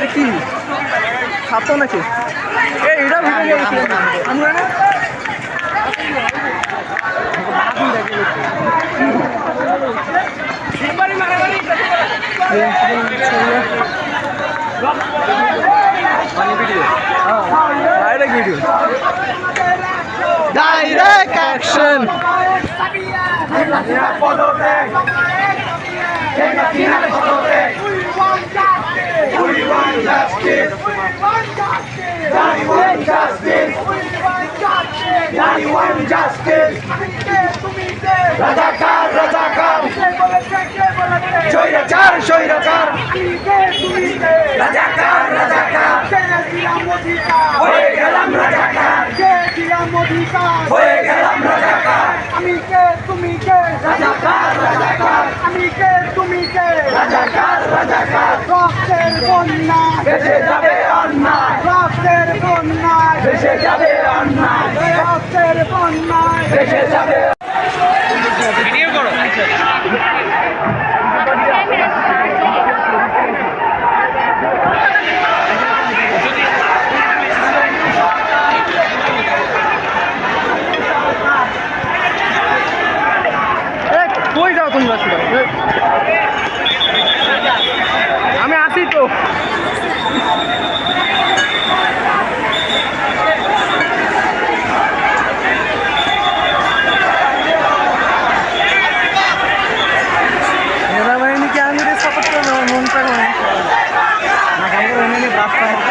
এটা কি ছাত্র নাকি এটা ভিডিও আমরা না direct video direct action রাজাকার রাজাকার স্বৈরাচার স্বৈরাচার রাজাকার রাজাকার হয়ে গেলাম রাজাকার হয়ে গেলাম রাজাকার আমি কে তুমি কে রাজাকার রাজাকার আমি কে তুমি কে রাজাকার রাজাকার রক্তের বন্যা ভেসে যাবে অন্যায় রক্তের বন্যা ভেসে যাবে অন্যায় রক্তের বন্যা ভেসে যাবে কই যাও তোমরা আমি আসি তো সেনাবাহিনীকে আঙুরে সাপোর্ট করবে আমার মনটা রাস্তা